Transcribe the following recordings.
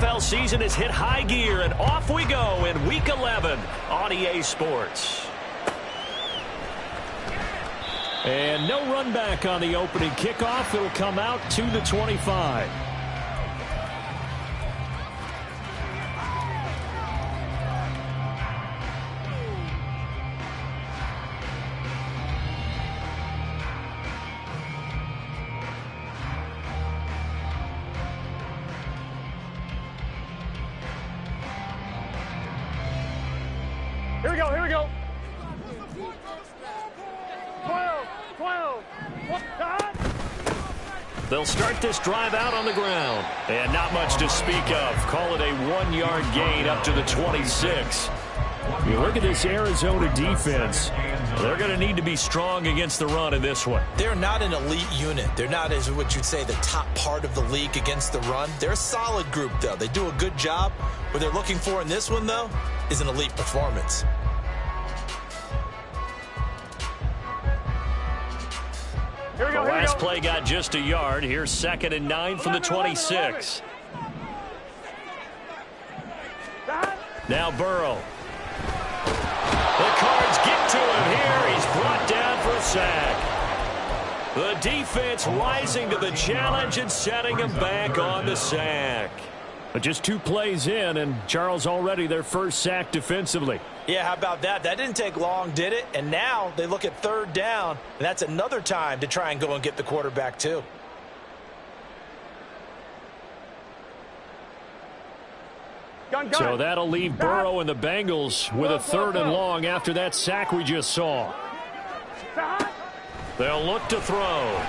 NFL season has hit high gear, and off we go in Week 11 on EA Sports. And no run back on the opening kickoff. It'll come out to the 25. Here we go, here we go. 12. They'll start this drive out on the ground. And not much to speak of. Call it a 1-yard gain up to the 26. You look at this Arizona defense. They're going to need to be strong against the run in this one. They're not an elite unit. They're not, as what you'd say, the top part of the league against the run. They're a solid group, though. They do a good job. What they're looking for in this one, though, is an elite performance. The last play got just a yard. Here's 2nd and 9 from the 26. Now Burrow. The Cards get to him here. He's brought down for a sack. The defense rising to the challenge and setting him back on the sack. But just 2 plays in, and Charles already their first sack defensively. Yeah, how about that? That didn't take long, did it? And now they look at 3rd down, and that's another time to try and go and get the quarterback too. So that'll leave Burrow and the Bengals with a 3rd and long after that sack we just saw. They'll look to throw.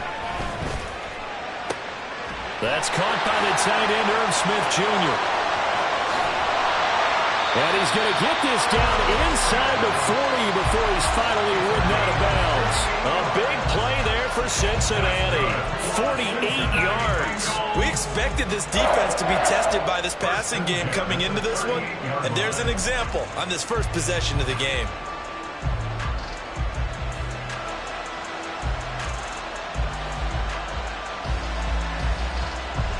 That's caught by the tight end, Irv Smith Jr. And he's going to get this down inside the 40 before he's finally ridden out of bounds. A big play there for Cincinnati. 48 yards. We expected this defense to be tested by this passing game coming into this one. And there's an example on this first possession of the game.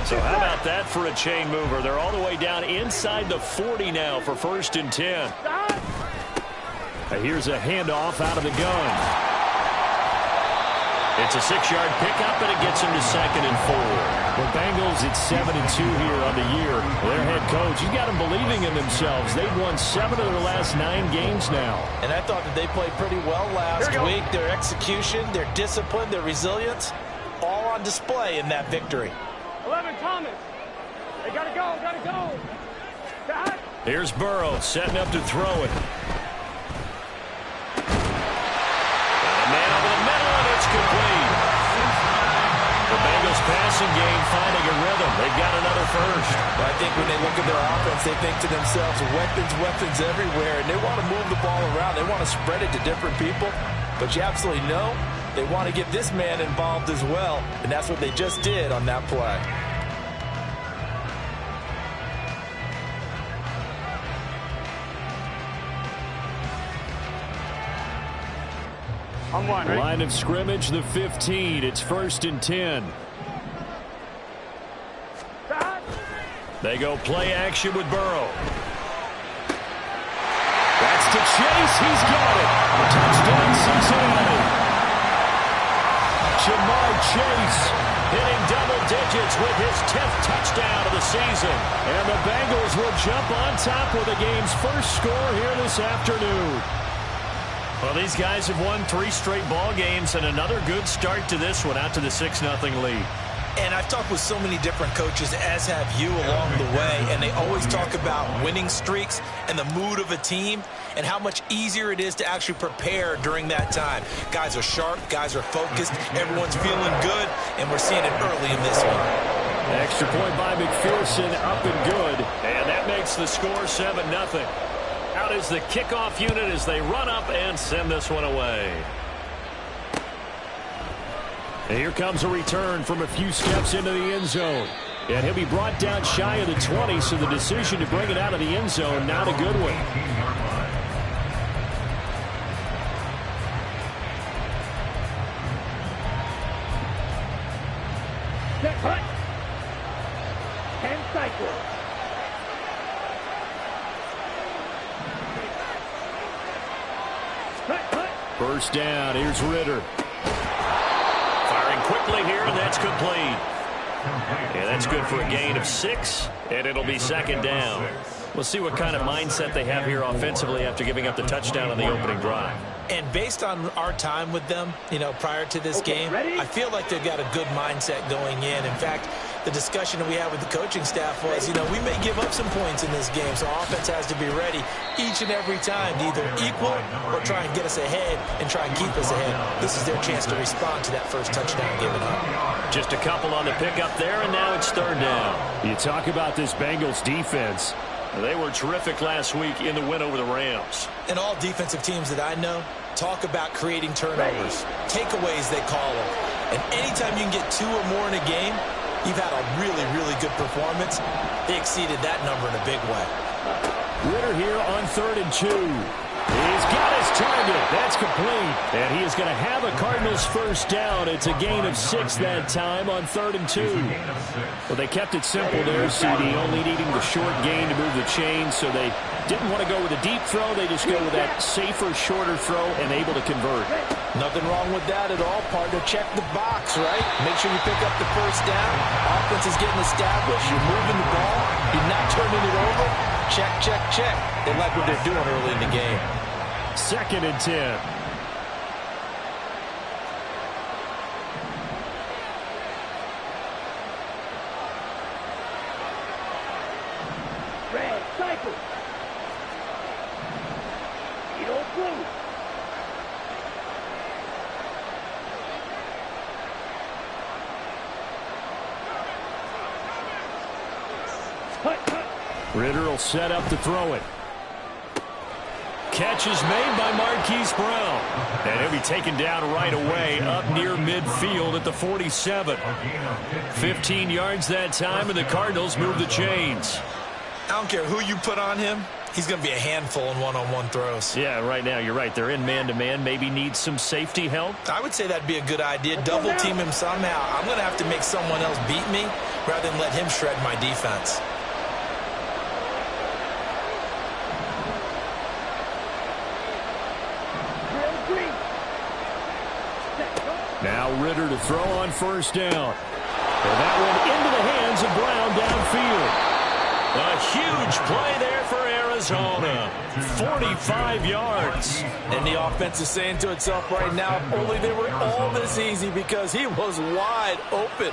So how about that for a chain mover? They're all the way down inside the 40 now for 1st and 10. Here's a handoff out of the gun. It's a 6-yard pickup, and it gets him to 2nd and 4. The Bengals at 7-2 here on the year. Their head coach, he's got them believing in themselves. They've won 7 of their last 9 games now. And I thought that they played pretty well last week. Their execution, their discipline, their resilience, all on display in that victory. 11, Thomas. They gotta go. Here's Burrow setting up to throw it. Got a man over the middle, and it's complete. The Bengals passing game finding a rhythm. They've got another first. Well, I think when they look at their offense, they think to themselves, weapons everywhere, and they want to move the ball around. They want to spread it to different people, but you absolutely know they want to get this man involved as well, and that's what they just did on that play. Line of scrimmage, the 15. It's 1st and 10. They go play action with Burrow. That's to Chase. He's got it. Touchdown, Cincinnati. Jamar Chase hitting double digits with his 10th touchdown of the season. And the Bengals will jump on top with the game's first score here this afternoon. Well, these guys have won 3 straight ball games, and another good start to this one, out to the 6-0 lead. And I've talked with so many different coaches, as have you along the way, and they always talk about winning streaks and the mood of a team and how much easier it is to actually prepare during that time. Guys are sharp, guys are focused, everyone's feeling good, and we're seeing it early in this one. Extra point by McPherson, up and good, and that makes the score 7-0. Out is the kickoff unit as they run up and send this one away. And here comes a return from a few steps into the end zone. And he'll be brought down shy of the 20, so the decision to bring it out of the end zone, not a good one. First down. Here's Ritter. Firing quickly here, and that's complete. Yeah, that's good for a gain of 6, and it'll be second down. We'll see what kind of mindset they have here offensively after giving up the touchdown on the opening drive. And based on our time with them, prior to this game, I feel like they've got a good mindset going in. In fact, the discussion that we had with the coaching staff was, we may give up some points in this game, so offense has to be ready each and every time to either equal or try and get us ahead and try and keep us ahead. This is their chance to respond to that first touchdown given up. Just a couple on the pickup there, and now it's third down. You talk about this Bengals defense. They were terrific last week in the win over the Rams. And all defensive teams that I know talk about creating turnovers, takeaways they call them. And anytime you can get 2 or more in a game, you've had a really, really good performance. They exceeded that number in a big way. Ritter here on 3rd and 2. He's got his target. That's complete. And he is going to have a Cardinals first down. It's a gain of 6 that time on 3rd and 2. Well, they kept it simple there, CD, only needing the short gain to move the chains, so they didn't want to go with a deep throw. They just go with that safer, shorter throw and able to convert. Nothing wrong with that at all, partner. Check the box, right? Make sure you pick up the first down. Offense is getting established. You're moving the ball. You're not turning it over. Check, check, check. They like what they're doing early in the game. 2nd and 10. Red, cycle. Beetle, blue. Ritter will set up to throw it. Catch is made by Marquise Brown. And he'll be taken down right away up near midfield at the 47. 15 yards that time, and the Cardinals move the chains. I don't care who you put on him. He's going to be a handful in one-on-one throws. Yeah, right now, you're right. They're in man-to-man. Maybe needs some safety help. I would say that'd be a good idea. Double team him somehow. I'm going to have to make someone else beat me rather than let him shred my defense. Now Ritter to throw on first down. And that one into the hands of Brown downfield. A huge play there for Arizona. 45 yards. And the offense is saying to itself right now, if only they were all this easy, because he was wide open.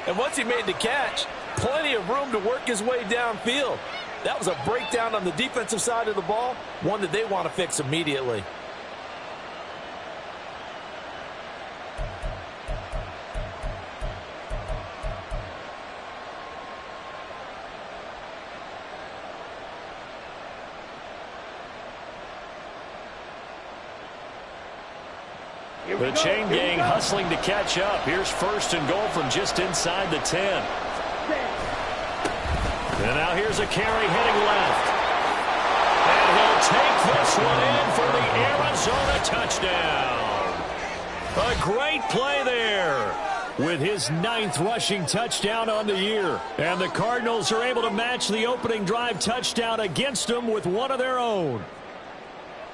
And once he made the catch, plenty of room to work his way downfield. That was a breakdown on the defensive side of the ball, one that they want to fix immediately. The chain gang hustling to catch up. Here's 1st and goal from just inside the 10. And now here's a carry heading left. And he'll take this one in for the Arizona touchdown. A great play there with his 9th rushing touchdown on the year. And the Cardinals are able to match the opening drive touchdown against them with one of their own.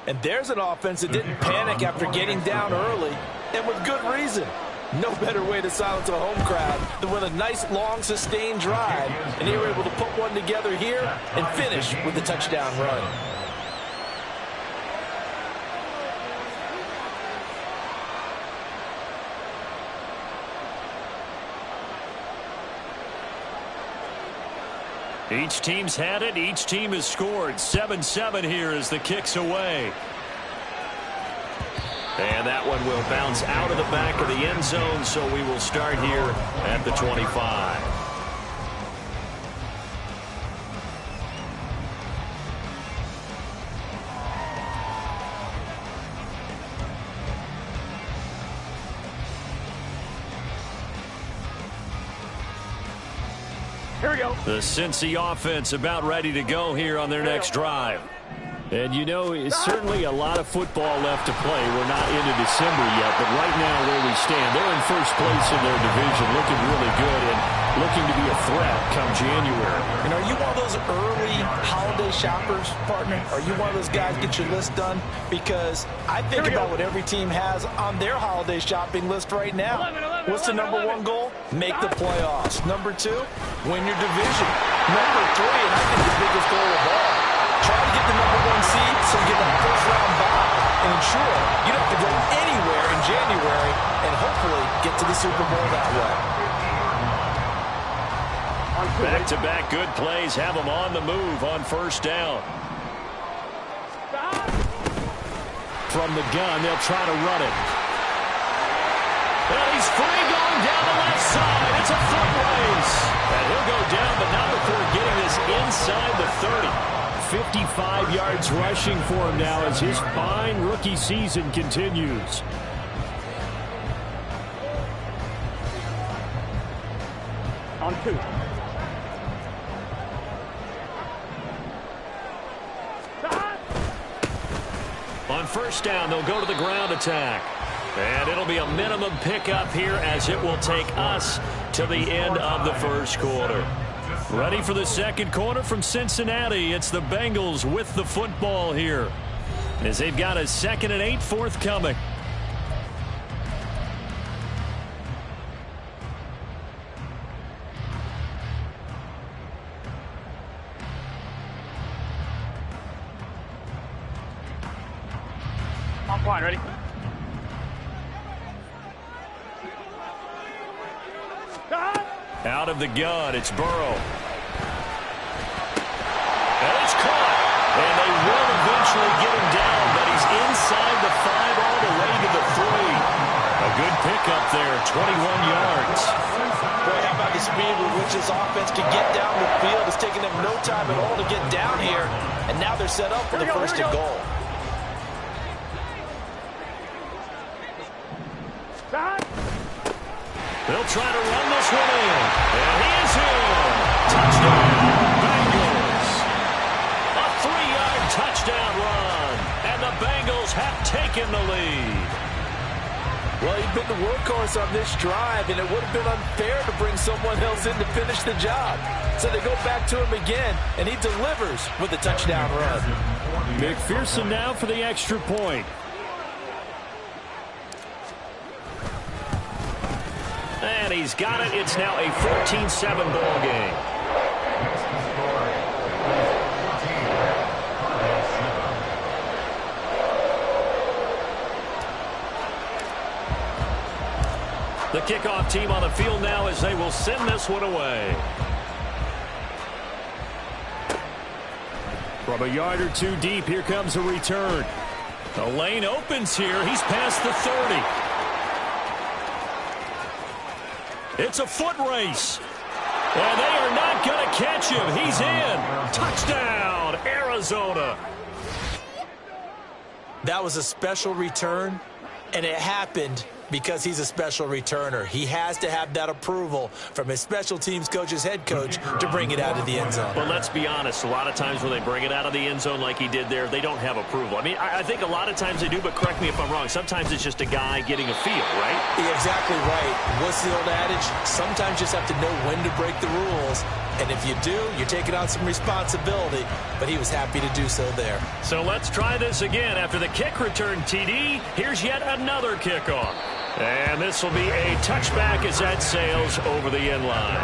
And there's an offense that didn't panic after getting down early, and with good reason. No better way to silence a home crowd than with a nice, long, sustained drive. And they were able to put one together here and finish with the touchdown run. Each team's had it. Each team has scored. 7-7 here as the kick's away. And that one will bounce out of the back of the end zone, so we will start here at the 25. Here we go. The Cincy offense about ready to go here on their next drive. And you know, it's certainly a lot of football left to play. We're not into December yet, but right now where we understand they're in first place in their division, looking really good and looking to be a threat come January. And are you one of those early holiday shoppers, partner? Are you one of those guys get your list done? Because I think about what every team has on their holiday shopping list right now. What's the number one goal? Make the playoffs. Number 2, win your division. Number 3, and I think the biggest goal of all, try to get the number 1 seed so you get that first round bye and ensure you don't have to go anywhere in January and hopefully get to the Super Bowl that way. Back-to-back good plays have them on the move on first down. From the gun, they'll try to run it. And he's free going down the left side. It's a foot race. And he'll go down, but not before getting this inside the 30. 55 yards rushing for him now as his fine rookie season continues. On 2. On first down, they'll go to the ground attack. And it'll be a minimum pickup here as it will take us to the end of the first quarter. Ready for the second quarter from Cincinnati. It's the Bengals with the football here, as they've got a 2nd and 8 forthcoming. On point, ready? Out of the gun, it's Burrow. And it's caught. And they will eventually get him down, but he's inside the 5 all the way to the 3. A good pickup there, 21 yards. Boy, how about the speed with which this offense can get down the field? It's taking them no time at all to get down here, and now they're set up for the first and goal. They'll try to run this one in. And he is in. Touchdown, Bengals. A 3-yard touchdown run. And the Bengals have taken the lead. Well, he's been the workhorse on this drive, and it would have been unfair to bring someone else in to finish the job. So they go back to him again, and he delivers with a touchdown run. McPherson now for the extra point. And he's got it. It's now a 14-7 ball game. The kickoff team on the field now as they will send this one away. From a yard or 2 deep, here comes a return. The lane opens here. He's past the 30. It's a foot race. And they are not going to catch him. He's in. Touchdown, Arizona. That was a special return, and it happened because he's a special returner. He has to have that approval from his special teams coach's head coach to bring it out of the end zone. But let's be honest, a lot of times when they bring it out of the end zone like he did there, they don't have approval. I mean, I think a lot of times they do, but correct me if I'm wrong. Sometimes it's just a guy getting a feel, right? You're exactly right. What's the old adage? Sometimes you just have to know when to break the rules. And if you do, you're taking on some responsibility. But he was happy to do so there. So let's try this again. After the kick return TD, here's yet another kickoff. And this will be a touchback as that sails over the end line.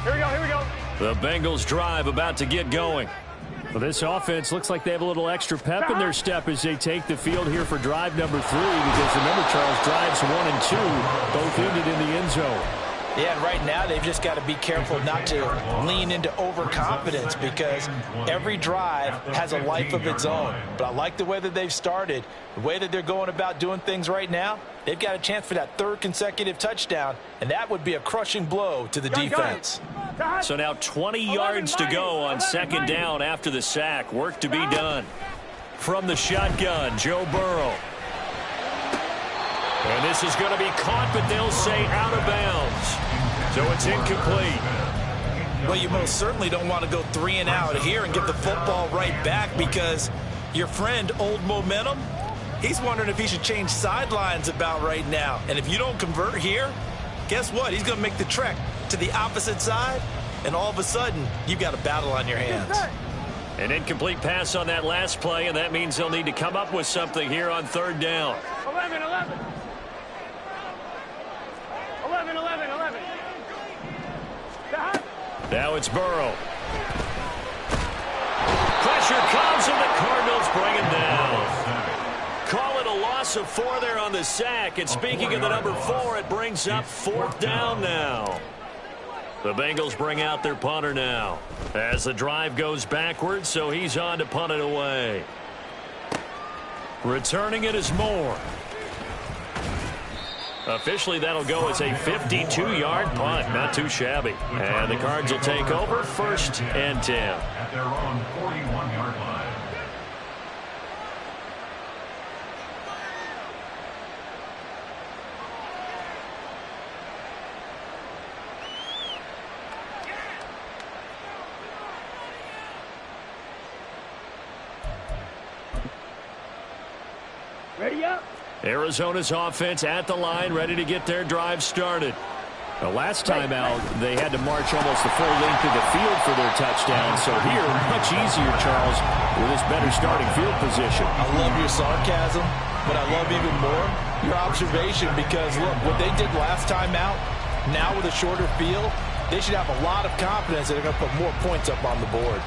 Here we go. The Bengals drive about to get going. Well, this offense looks like they have a little extra pep in their step as they take the field here for drive number 3, because remember, Charles, drives 1 and 2 both ended in the end zone. Yeah, and right now they've just got to be careful not to lean into overconfidence, because every drive has a life of its own. But I like the way that they've started, the way that they're going about doing things right now. They've got a chance for that 3rd consecutive touchdown, and that would be a crushing blow to the defense. So now 20 yards to go on 2nd down after the sack. Work to be done. From the shotgun, Joe Burrow. And this is going to be caught, but they'll say out of bounds. So it's incomplete. Well, you most certainly don't want to go 3 and out here and give the football right back, because your friend, Old Momentum, he's wondering if he should change sidelines about right now. And if you don't convert here, guess what? He's going to make the trek to the opposite side, and all of a sudden, you've got a battle on your hands. An incomplete pass on that last play, and that means they'll need to come up with something here on 3rd down. 11, 11. 11, 11, 11. Now it's Burrow. Pressure comes, and the Cardinals bring him down. Call it a loss of 4 there on the sack. And speaking of the number 4, it brings up 4th down now. The Bengals bring out their punter now as the drive goes backwards, so he's on to punt it away. Returning it is Moore. Officially, that'll go as a 52-yard punt. Not too shabby. And the Cards will take over 1st and 10. At their own 41-yard line. Ready up. Arizona's offense at the line, ready to get their drive started. The last time out, they had to march almost the full length of the field for their touchdown. So here, much easier, Charles, with this better starting field position. I love your sarcasm, but I love even more your observation, because, look, what they did last time out, now with a shorter field, they should have a lot of confidence that they're going to put more points up on the board.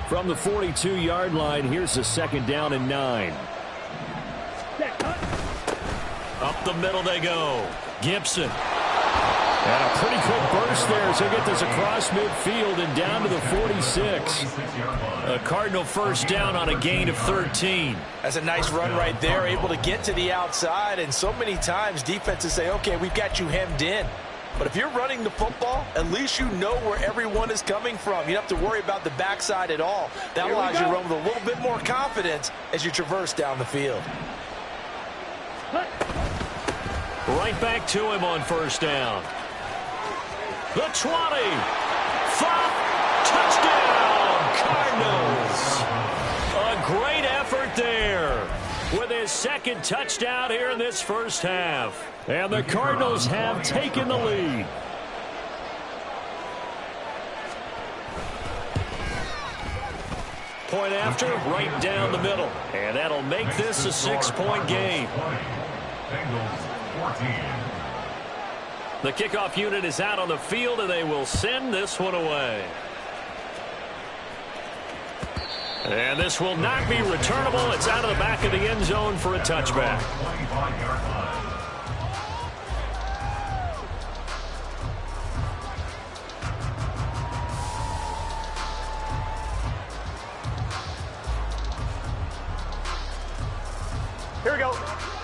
From the 42-yard line, here's the 2nd down and 9. Up the middle they go. Gibson. And a pretty quick burst there as he'll get this across midfield and down to the 46. A Cardinal 1st down on a gain of 13. That's a nice run right there, able to get to the outside. And so many times defenses say, okay, we've got you hemmed in. But if you're running the football, at least you know where everyone is coming from. You don't have to worry about the backside at all. That allows you to run with a little bit more confidence as you traverse down the field. Right back to him on 1st down. The 20. 5. Touchdown, Cardinals. A great effort there with his 2nd touchdown here in this 1st half. And the Cardinals have taken the lead. Point after, right down the middle. And that'll make this a 6-point game. Bengals 14. The kickoff unit is out on the field, and they will send this one away. And this will not be returnable. It's out of the back of the end zone for a touchback. 25-yard line. Here we go.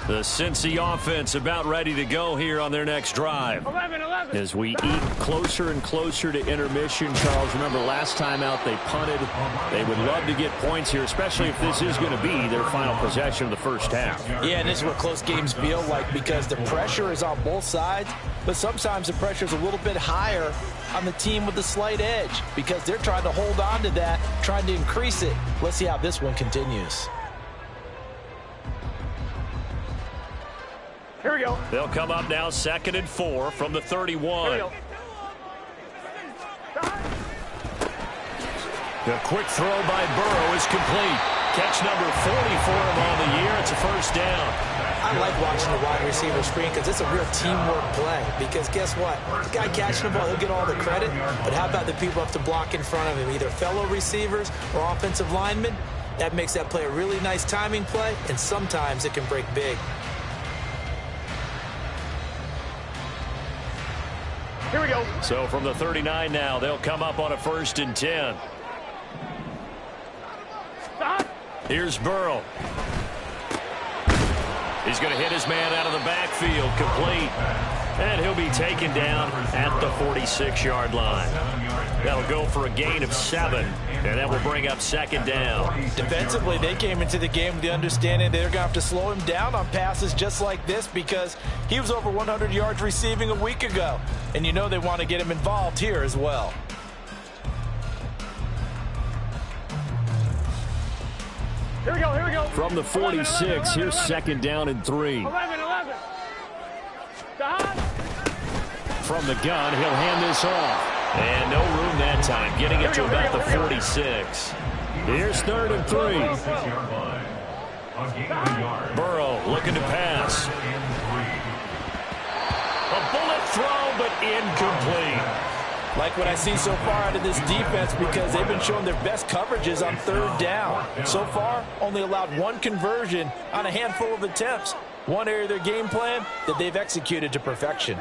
The Cincy offense about ready to go here on their next drive. 11, 11. As we eat closer and closer to intermission, Charles, remember last time out they punted. They would love to get points here, especially if this is going to be their final possession of the 1st half. Yeah, and this is what close games feel like, because the pressure is on both sides, but sometimes the pressure is a little bit higher on the team with the slight edge, because they're trying to hold on to that, trying to increase it. Let's see how this one continues. Here we go. They'll come up now 2nd and 4 from the 31. Here we go. The quick throw by Burrow is complete. Catch number 40 for him on the year. It's a 1st down. I like watching the wide receiver screen, because it's a real teamwork play. Because guess what? The guy catching the ball, he'll get all the credit. But how about the people up to block in front of him, either fellow receivers or offensive linemen? That makes that play a really nice timing play, and sometimes it can break big. Here we go. So from the 39 now, they'll come up on a 1st and 10. Here's Burrow. He's going to hit his man out of the backfield, complete. And he'll be taken down at the 46-yard line. That'll go for a gain of 7, and that will bring up second down. Defensively, they came into the game with the understanding they're going to have to slow him down on passes just like this because he was over 100 yards receiving a week ago. And you know they want to get him involved here as well. Here we go, here we go. From the 46, here's second down and 3. 11. From the gun, he'll hand this off. And no room that time, getting it to about the 46. Here's third and 3. Burrow looking to pass. A bullet throw, but incomplete. Like what I see so far out of this defense because they've been showing their best coverages on third down. So far, only allowed 1 conversion on a handful of attempts. One area of their game plan that they've executed to perfection.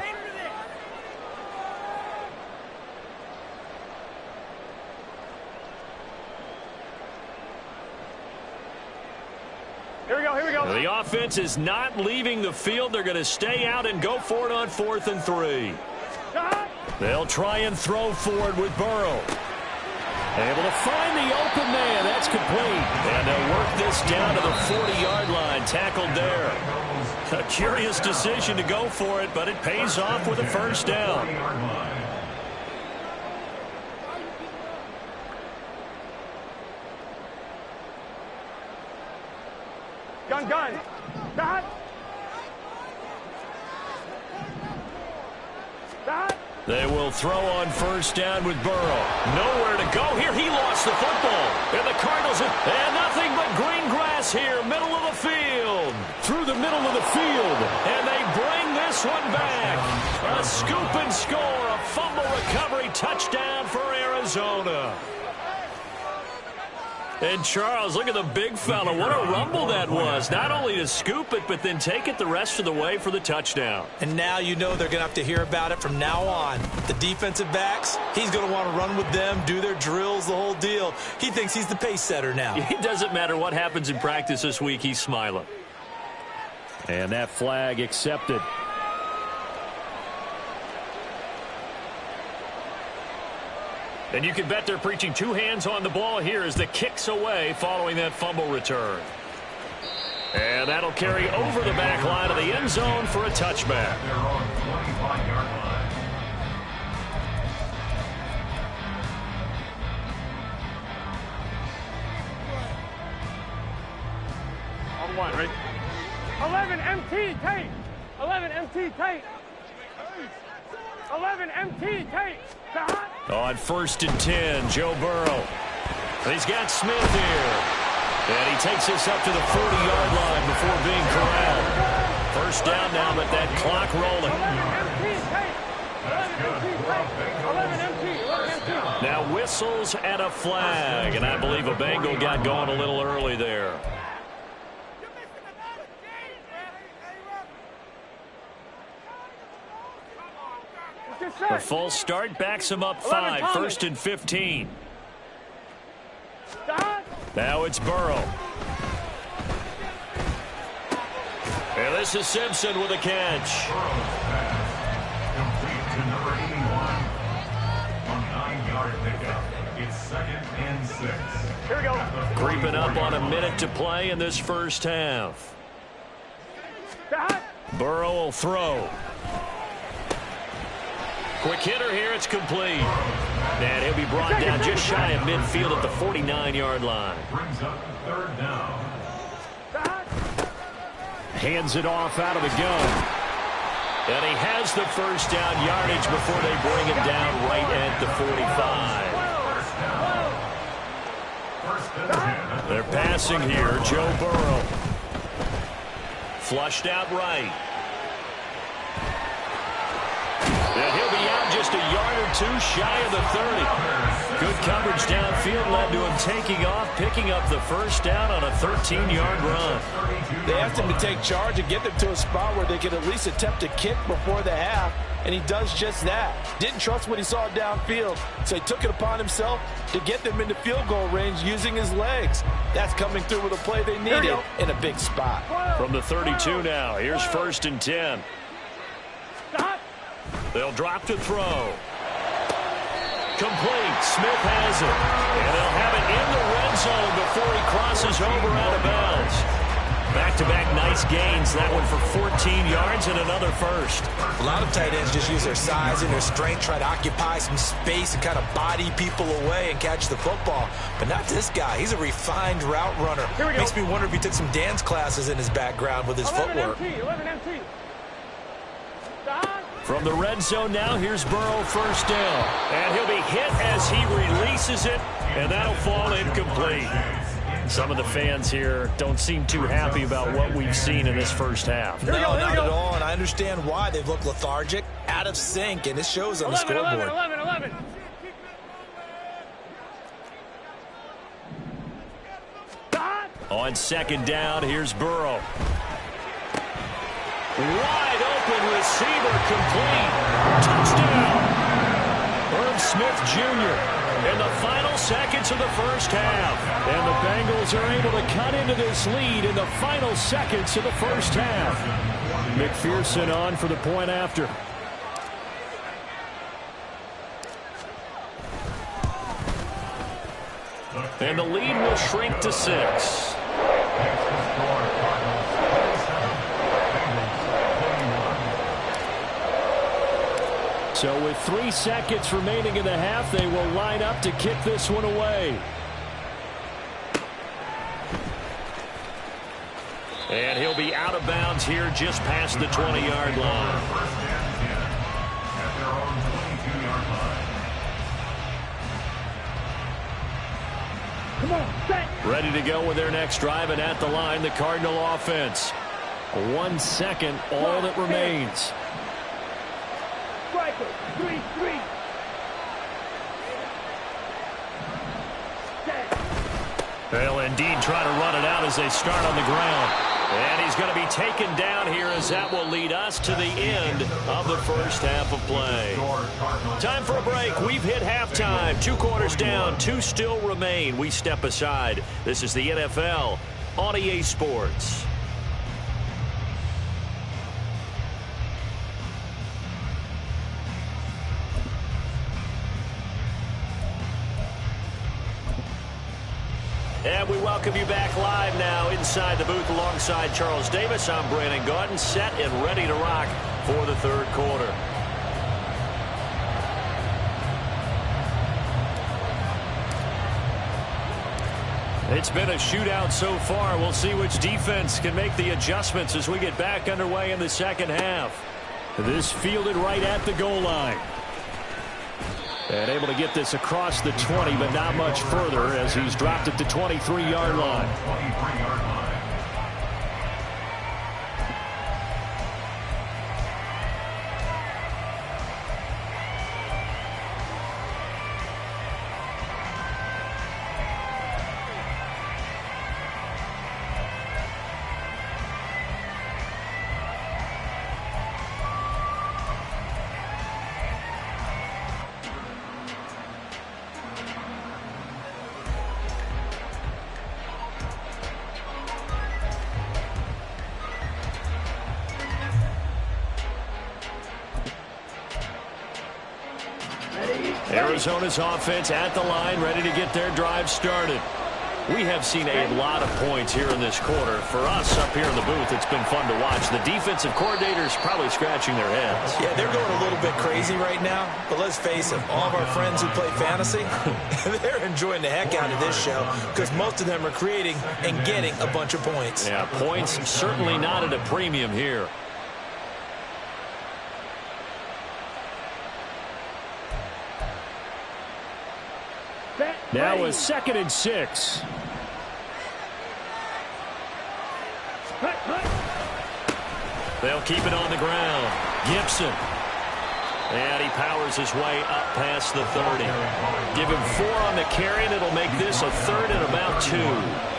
Here we go. The offense is not leaving the field. They're going to stay out and go for it on 4th and 3. They'll try and throw forward with Burrow. Able to find the open man. That's complete. And they'll work this down to the 40-yard line. Tackled there. A curious decision to go for it, but it pays off with a first down. Gun. That. They will throw on first down with Burrow. Nowhere to go here. He lost the football. And the Cardinals and nothing but green grass here, middle of the field. Through the middle of the field. And they bring this one back. A scoop and score. A fumble recovery touchdown for Arizona. And Charles, look at the big fella. What a rumble that was. Not only to scoop it, but then take it the rest of the way for the touchdown. And now you know they're going to have to hear about it from now on. The defensive backs, he's going to want to run with them, do their drills, the whole deal. He thinks he's the pace setter now. It doesn't matter what happens in practice this week. He's smiling. And that flag accepted. And you can bet they're preaching 2 hands on the ball here as the kick's away following that fumble return. And that'll carry over the back line of the end zone for a touchback. They're on 25-yard line. On 1, ready? 11 MT, Tate. 11 MT, Tate. 11 MT, Tate. On 1st and 10, Joe Burrow. And he's got Smith here. And he takes this up to the 40-yard line before being corralled. First down now, but that clock rolling. 11 MT, Now whistles and a flag. And I believe a Bengal got going a little early there. The full start backs him up 5, 1st and 15. Now it's Burrow. And this is Simpson with a catch. Complete to number 81. On 9-yard pickup. It's 2nd and 6. Here we go. Creeping up on a minute to play in this first half. Burrow will throw. Quick hitter here, it's complete. And he'll be brought down just shy of midfield at the 49-yard line. Brings up 3rd down. Hands it off out of the gun. And he has the first down yardage before they bring him down right at the 45. They're passing here, Joe Burrow. Flushed out right. And he'll be out just a yard or 2 shy of the 30. Good coverage downfield led to him taking off, picking up the first down on a 13-yard run. They asked him to take charge and get them to a spot where they could at least attempt a kick before the half, and he does just that. Didn't trust what he saw downfield, so he took it upon himself to get them into field goal range using his legs. That's coming through with a play they needed in a big spot. From the 32 now, here's 1st and 10. They'll drop to throw. Complete. Smith has it. And they'll have it in the red zone before he crosses over out of bounds. Back-to-back nice gains. That one for 14 yards and another first. A lot of tight ends just use their size and their strength, try to occupy some space and kind of body people away and catch the football. But not this guy. He's a refined route runner. Makes me wonder if he took some dance classes in his background with his footwork. 11 MT. From the red zone now, here's Burrow, 1st down. And he'll be hit as he releases it, and that'll fall incomplete. Some of the fans here don't seem too happy about what we've seen in this first half. No, not at all, and I understand why. They've looked lethargic, out of sync, and it shows on the scoreboard. 11. On 2nd down, here's Burrow. Wide open receiver, complete. Touchdown. Herb Smith Jr. in the final seconds of the first half. And the Bengals are able to cut into this lead in the final seconds of the first half. McPherson on for the point after. And the lead will shrink to 6. So with 3 seconds remaining in the half, they will line up to kick this one away. And he'll be out of bounds here just past the 20-yard line. Come on, set. Ready to go with their next drive, and at the line, the Cardinal offense. 1 second, all that remains. Striker, 3-3. They'll indeed try to run it out as they start on the ground. And he's going to be taken down here as that will lead us to the end of the first half of play. Time for a break. We've hit halftime. 2 quarters down, 2 still remain. We step aside. This is the NFL on EA Sports. And we welcome you back live now inside the booth alongside Charles Davis. I'm Brandon Gaudin, set and ready to rock for the 3rd quarter. It's been a shootout so far. We'll see which defense can make the adjustments as we get back underway in the 2nd half. This fielded right at the goal line. And able to get this across the 20, but not much further as he's dropped at the 23-yard line. Arizona's offense at the line, ready to get their drive started. We have seen a lot of points here in this quarter. For us up here in the booth, it's been fun to watch. The defensive coordinators probably scratching their heads. Yeah, they're going a little bit crazy right now. But let's face it, all of our friends who play fantasy, they're enjoying the heck out of this show because most of them are creating and getting a bunch of points. Yeah, points certainly not at a premium here. Now a 2nd and 6. They'll keep it on the ground. Gibson. And he powers his way up past the 30. Give him 4 on the carry, and it'll make this a 3rd and about 2.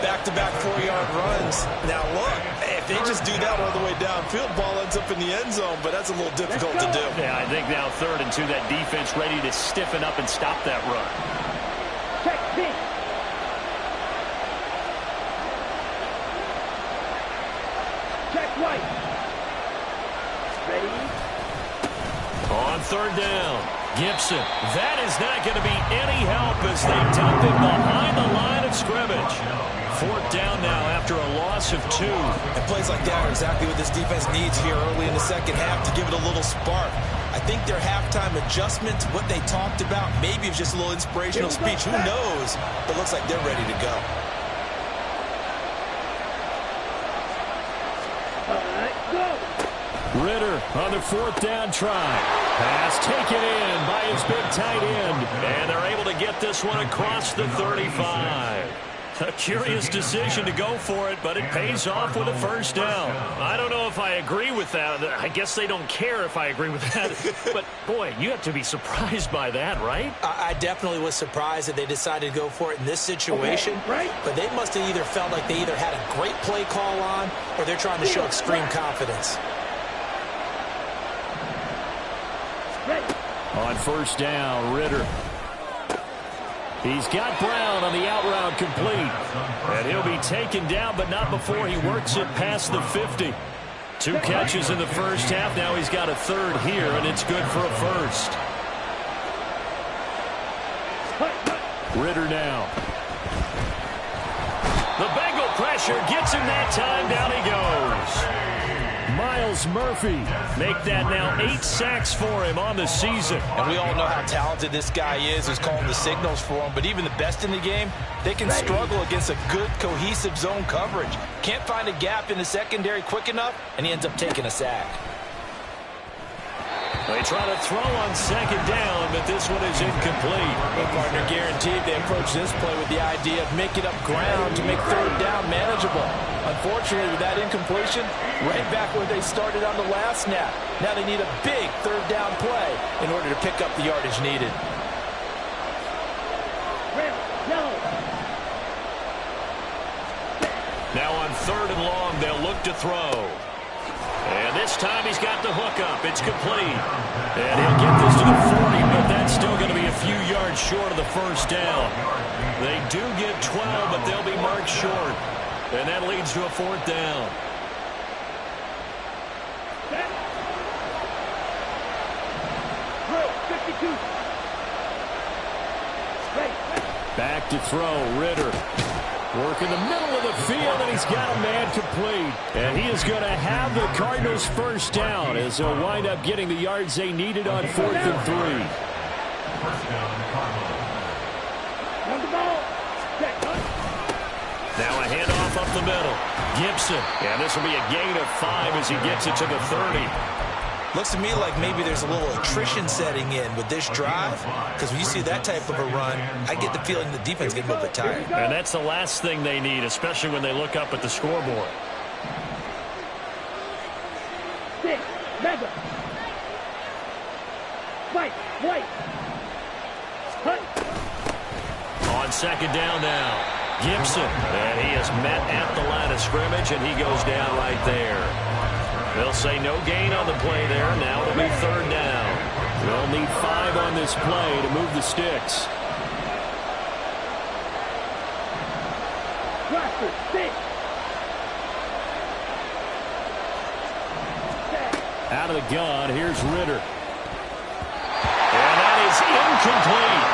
Back-to-back 4-yard runs. Now, look, if they just do that all the way downfield, ball ends up in the end zone, but that's a little difficult to do. Yeah, I think now 3rd and 2, that defense ready to stiffen up and stop that run. Check, B. Check right. Ready? On 3rd down, Gibson. That is not going to be any help as they dump it behind the line of scrimmage. 4th down now after a loss of 2. And plays like that are exactly what this defense needs here early in the second half to give it a little spark. I think their halftime adjustment, what they talked about, maybe it's just a little inspirational speech. Who knows? But looks like they're ready to go. All right, go. Ritter on the 4th down try. Pass taken in by his big tight end. And they're able to get this one across the 35. A curious decision to go for it, but it pays off with a 1st down. I don't know if I agree with that. I guess they don't care if I agree with that. But, boy, you have to be surprised by that, right? I definitely was surprised that they decided to go for it in this situation. Okay, right. But they must have either felt like they either had a great play call on or they're trying to show extreme confidence. On 1st down, Ritter. He's got Brown on the out route complete. And he'll be taken down, but not before he works it past the 50. 2 catches in the first half. Now he's got a 3rd here, and it's good for a 1st. Ritter now. The Bengal pressure gets him that time. Down he goes. Miles Murphy make that now 8 sacks for him on the season. And we all know how talented this guy is who's calling the signals for him. But even the best in the game, they can struggle against a good, cohesive zone coverage. Can't find a gap in the secondary quick enough, and he ends up taking a sack. They try to throw on 2nd down, but this one is incomplete. Well, partner, guaranteed they approach this play with the idea of making up ground to make 3rd down manageable. Unfortunately, with that incompletion, right back where they started on the last snap. Now they need a big 3rd down play in order to pick up the yardage needed. Now on 3rd and long, they'll look to throw. And this time he's got the hook up. It's complete. And he'll get this to the 40, but that's still going to be a few yards short of the 1st down. They do get 12, but they'll be marked short. And that leads to a 4th down. Back to throw, Ritter. Work in the middle of the field, and he's got a man complete. And he is going to have the Cardinals' 1st down as they'll wind up getting the yards they needed on 4th and 3. Now a handoff up the middle. Gibson. And this will be a gain of 5 as he gets it to the 30. Looks to me like maybe there's a little attrition setting in with this drive, because when you see that type of a run, I get the feeling the defense gets a little bit tired. And that's the last thing they need, especially when they look up at the scoreboard. On 2nd down now, Gibson. And he is met at the line of scrimmage, and he goes down right there. They'll say no gain on the play there. Now it'll be 3rd down. They'll need 5 on this play to move the sticks. Out of the gun, here's Ritter. And that is incomplete.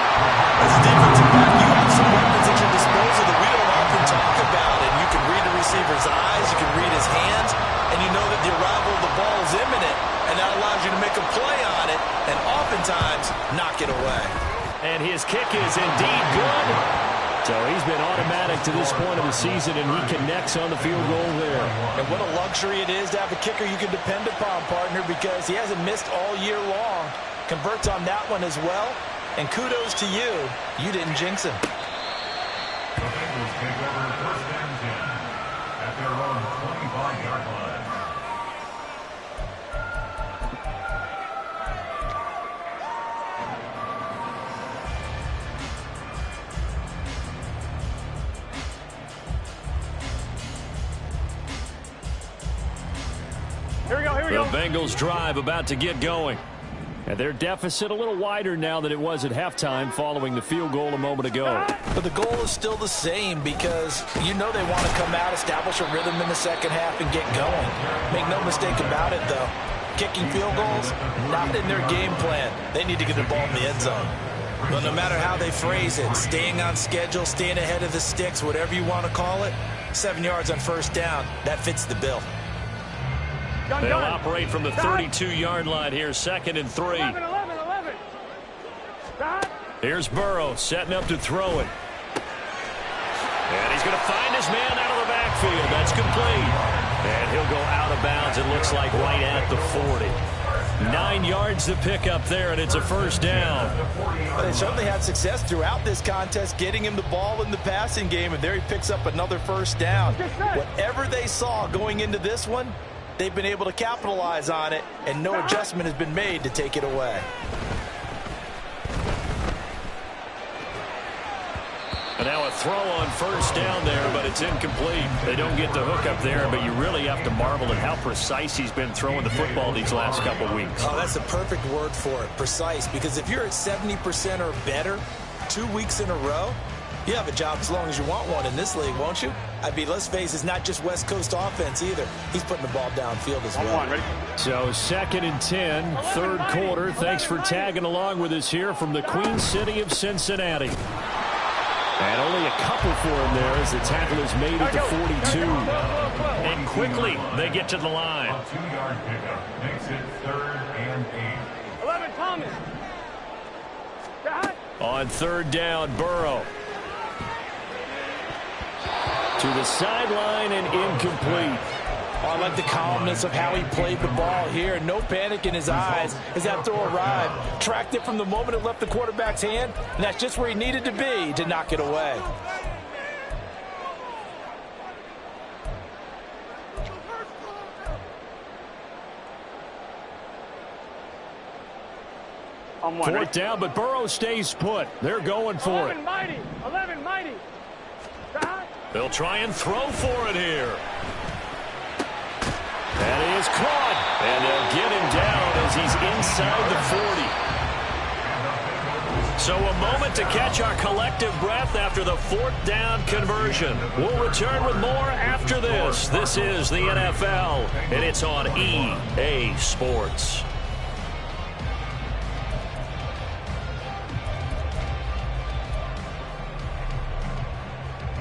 As a defensive back, you have some weapons at your disposal that we don't often talk about. And you can read the receiver's eyes, you can read his hands, and you know that the arrival of the ball is imminent, and that allows you to make a play on it and oftentimes knock it away. And his kick is indeed good. So he's been automatic to this point of the season, and he connects on the field goal there. And what a luxury it is to have a kicker you can depend upon, partner, because he hasn't missed all year long. Converts on that one as well. And kudos to you. You didn't jinx him. The Bengals take over 1st and 10 at their own 25-yard line. The Bengals drive about to get going. And their deficit a little wider now than it was at halftime following the field goal a moment ago. But the goal is still the same because you know they want to come out, establish a rhythm in the second half, and get going. Make no mistake about it, though. Kicking field goals, not in their game plan. They need to get the ball in the end zone. But no matter how they phrase it, staying on schedule, staying ahead of the sticks, whatever you want to call it, 7 yards on first down, that fits the bill. They'll operate from the 32-yard line here, 2nd and 3. 11. Here's Burrow setting up to throw it. And he's going to find his man out of the backfield. That's complete. And he'll go out of bounds, it looks like, right at the 40. 9 yards to pick up there, and it's a first down. But they certainly had success throughout this contest, getting him the ball in the passing game, and there he picks up another first down. Whatever they saw going into this one, they've been able to capitalize on it, and no adjustment has been made to take it away. And now a throw on first down there, but it's incomplete. They don't get the hook up there, but you really have to marvel at how precise he's been throwing the football these last couple of weeks. Oh, that's the perfect word for it, precise, because if you're at 70% or better 2 weeks in a row, you have a job as long as you want one in this league, won't you? I mean, let's face it, it's not just West Coast offense either. He's putting the ball downfield as well. So 2nd and 10, third quarter. Thanks for tagging along with us here from the Queen City of Cincinnati. And only a couple for him there as the tackle is made at the 42. And quickly, they get to the line. 2-yard pickup makes it 3rd and 8. 11, Thomas. On 3rd down, Burrow. To the sideline and incomplete. Oh, I like the calmness of how he played the ball here. No panic in his eyes as that throw arrived. Tracked it from the moment it left the quarterback's hand, and that's just where he needed to be to knock it away. Fourth down, but Burrow stays put. They're going for it. 11 mighty. They'll try and throw for it here. And he is caught. And they'll get him down as he's inside the 40. So a moment to catch our collective breath after the 4th down conversion. We'll return with more after this. This is the NFL, and it's on EA Sports.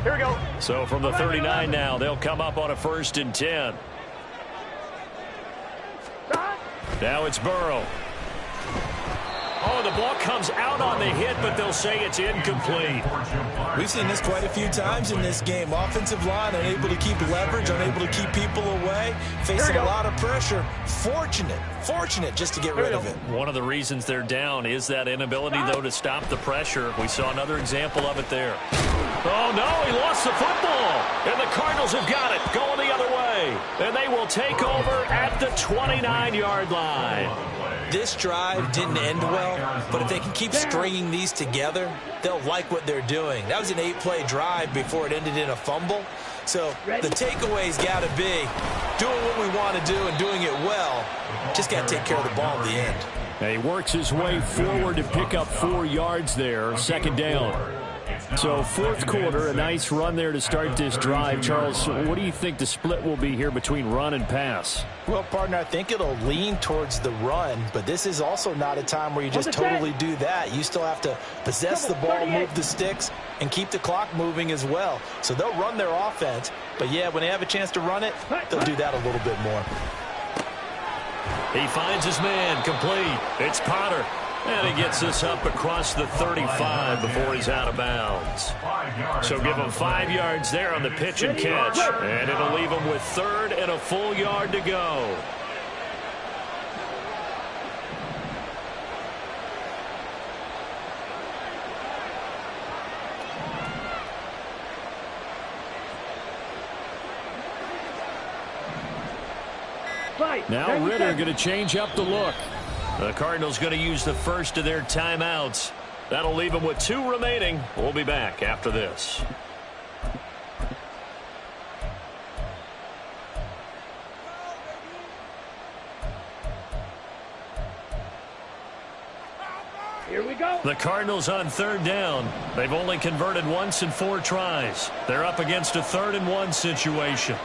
Here we go. So from the 39 now, they'll come up on a 1st and 10. Now it's Burrow. Oh, the ball comes out on the hit, but they'll say it's incomplete. We've seen this quite a few times in this game. Offensive line unable to keep leverage, unable to keep people away, facing a lot of pressure. Fortunate just to get rid of it. One of the reasons they're down is that inability, though, to stop the pressure. We saw another example of it there. Oh, no, he lost the football. And the Cardinals have got it, going the other way. And they will take over at the 29-yard line. This drive didn't end well, but if they can keep stringing these together, they'll like what they're doing. That was an 8-play drive before it ended in a fumble. So the takeaway's got to be doing what we want to do and doing it well. Just got to take care of the ball in the end. And he works his way forward to pick up 4 yards there, 2nd down. So 4th quarter, a nice run there to start this drive. Charles, what do you think the split will be here between run and pass? Well, partner, I think it'll lean towards the run, but this is also not a time where you just totally do that. You still have to possess the ball, move the sticks, and keep the clock moving as well. So they'll run their offense, but yeah, when they have a chance to run it, they'll do that a little bit more. He finds his man, complete. It's Potter. And he gets this up across the 35 before he's out of bounds. So give him 5 yards there on the pitch and catch. And it'll leave him with 3rd and a full yard to go. Now Ritter going to change up the look. The Cardinals going to use the first of their timeouts. That'll leave them with 2 remaining. We'll be back after this. The Cardinals on third down. They've only converted once in 4 tries. They're up against a 3rd and 1 situation.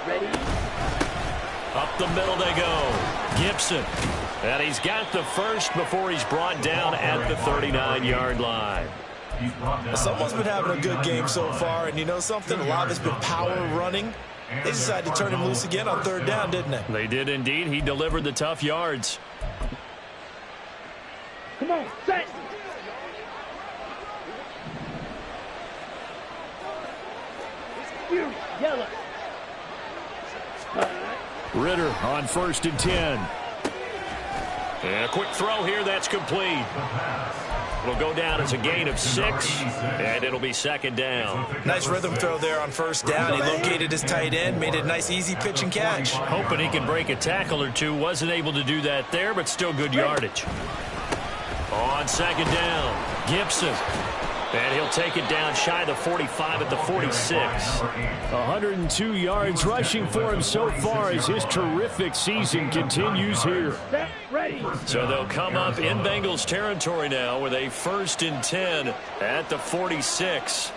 Ready? Up the middle they go. Gibson. And he's got the first before he's brought down at the 39-yard line. Someone's been having a good game so far, and you know something? A lot of it's been power running. They decided to turn him loose again on third down, didn't they? They did indeed. He delivered the tough yards. Come on, set. Yellow. Ritter on 1st and 10. And a quick throw here, that's complete. It'll go down as a gain of 6, and it'll be 2nd down. Nice rhythm throw there on 1st down. He located his tight end, made it a nice, easy pitch and catch. Hoping he can break a tackle or two. Wasn't able to do that there, but still good yardage. On 2nd down, Gibson. And he'll take it down shy of the 45 at the 46. 102 yards rushing for him so far as his terrific season continues here. Ready. So they'll come up in Bengals territory now with a 1st and 10 at the 46.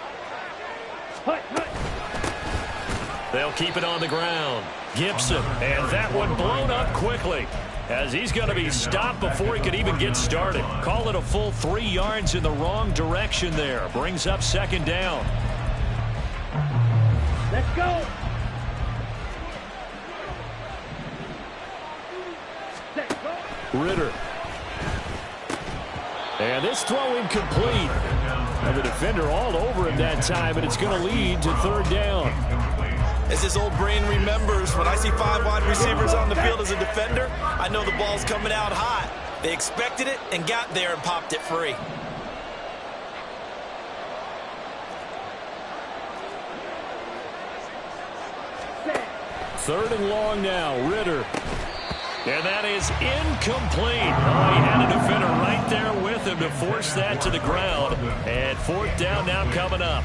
They'll keep it on the ground. Gibson, and that one blown up quickly, as he's going to be stopped before he could even get started. Call it a full 3 yards in the wrong direction there. Brings up 2nd down. Let's go. Ritter. And this throw incomplete. And the defender all over him that time, and it's going to lead to 3rd down. As his old brain remembers, when I see 5 wide receivers on the field as a defender, I know the ball's coming out hot. They expected it and got there and popped it free. Third and long now, Ritter. And that is incomplete. Oh, he had a defender right there with him to force that to the ground. And 4th down now coming up.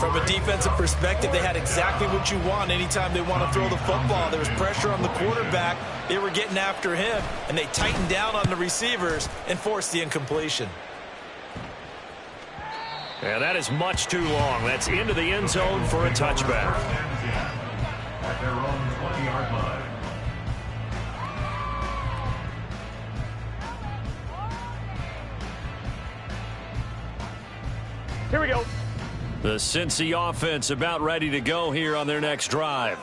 From a defensive perspective, they had exactly what you want anytime they want to throw the football. There was pressure on the quarterback. They were getting after him, and they tightened down on the receivers and forced the incompletion. And that is much too long. That's into the end zone for a touchback. At their own 20-yard line. Here we go. The Cincy offense about ready to go here on their next drive.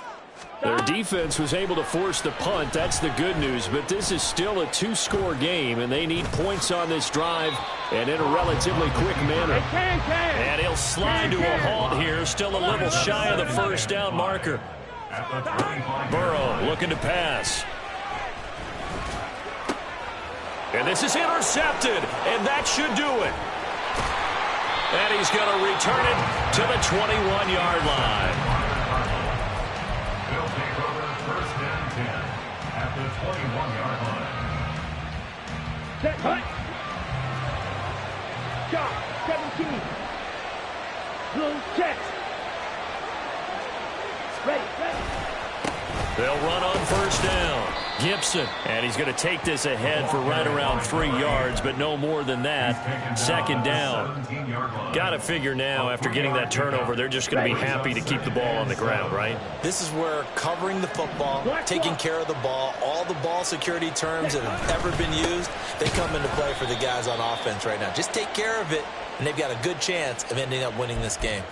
Their defense was able to force the punt. That's the good news. But this is still a 2-score game, and they need points on this drive and in a relatively quick manner. And he'll slide to a halt here. Still a little shy of the 1st down marker. Burrow looking to pass. And this is intercepted, and that should do it. And he's going to return it to the 21-yard line. They'll take over 1st and 10 at the 21-yard line. Set, cut. Shot, 17. Blue check. Ready. They'll run on 1st down. Gibson, and he's going to take this ahead for right around 3 yards, but no more than that. 2nd down. Got to figure now, after getting that turnover, they're just going to be happy to keep the ball on the ground, right? This is where covering the football, taking care of the ball, all the ball security terms that have ever been used, they come into play for the guys on offense right now. Just take care of it, and they've got a good chance of ending up winning this game.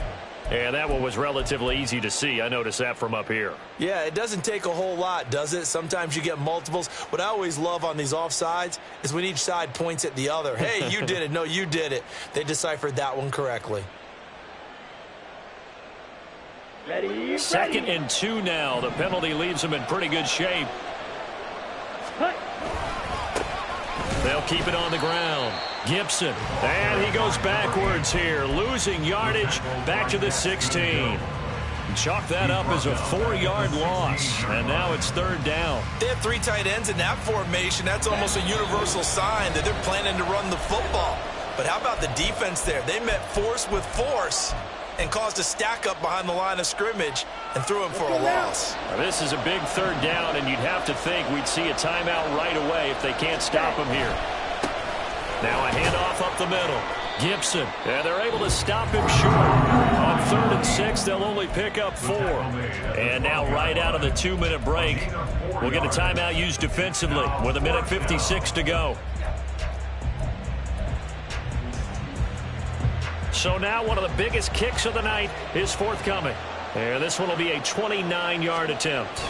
And that one was relatively easy to see. I noticed that from up here. Yeah, it doesn't take a whole lot, does it? Sometimes you get multiples. What I always love on these offsides is when each side points at the other. Hey, you did it. No, you did it. They deciphered that one correctly. Ready. 2nd and 2 now. The penalty leaves them in pretty good shape. They'll keep it on the ground. Gibson, and he goes backwards here, losing yardage back to the 16. Chalk that up as a 4-yard loss, and now it's 3rd down. They have 3 tight ends in that formation. That's almost a universal sign that they're planning to run the football. But how about the defense there? They met force with force, and caused a stack up behind the line of scrimmage and threw him for a loss. Now, this is a big third down, and you'd have to think we'd see a timeout right away if they can't stop him here. Now a handoff up the middle. Gibson, and they're able to stop him short. On 3rd and 6, they'll only pick up 4. And now right out of the 2-minute break, we'll get a timeout used defensively with 1:56 to go. So now one of the biggest kicks of the night is forthcoming. And this one will be a 29-yard attempt.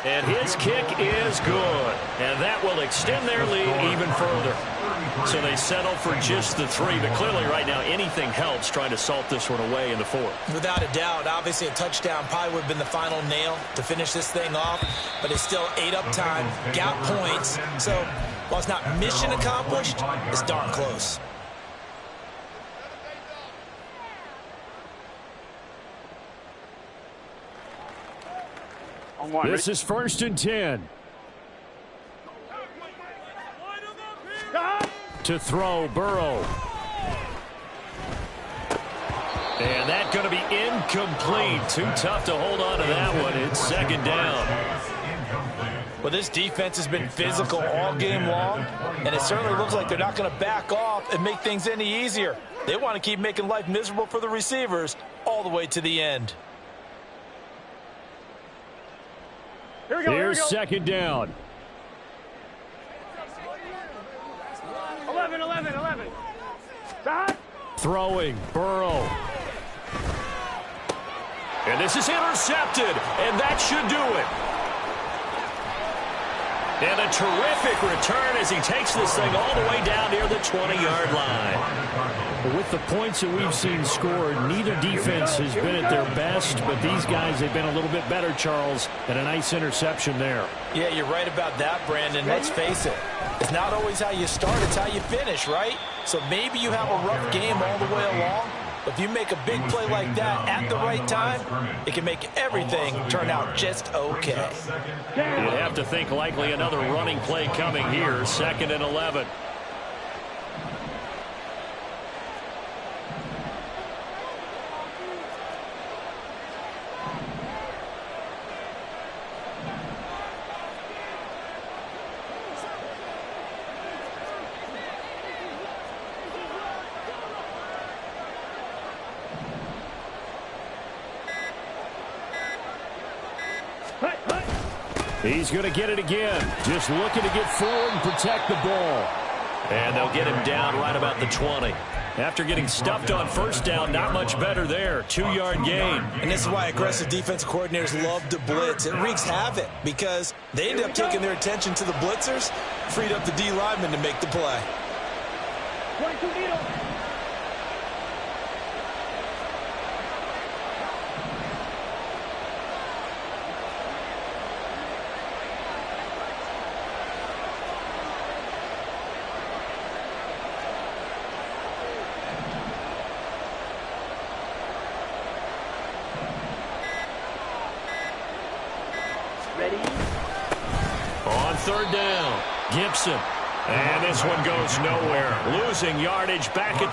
And his kick is good. And that will extend their lead even further. So they settle for just the 3. But clearly right now anything helps trying to salt this one away in the 4th. Without a doubt, obviously a touchdown probably would have been the final nail to finish this thing off. But it's still ate up time, got points. So while it's not mission accomplished, it's darn close. This is 1st and 10. To throw, Burrow. And that's going to be incomplete. Too tough to hold on to that one. It's 2nd down. Well, this defense has been physical all game long, and it certainly looks like they're not going to back off and make things any easier. They want to keep making life miserable for the receivers all the way to the end. Here we go. Here's 2nd down. 11. Back. Throwing, Burrow. And this is intercepted, and that should do it. And a terrific return as he takes this thing all the way down near the 20-yard line. With the points that we've seen scored, neither defense has been at their best, but these guys have been a little bit better, Charles, and a nice interception there. Yeah, you're right about that, Brandon. Let's face it. It's not always how you start, it's how you finish, right? So maybe you have a rough game all the way along, but if you make a big play like that at the right time, it can make everything turn out just okay. You'd have to think likely another running play coming here, 2nd and 11. He's going to get it again. Just looking to get forward and protect the ball. And they'll get him down right about the 20. After getting stuffed on 1st down, not much better there. 2-yard gain. And this is why aggressive defensive coordinators love to blitz. It wreaks havoc because they end up taking their attention to the blitzers, freed up the D lineman to make the play. 22 needle. On 3rd down, Gibson. And this one goes nowhere. Losing yardage back at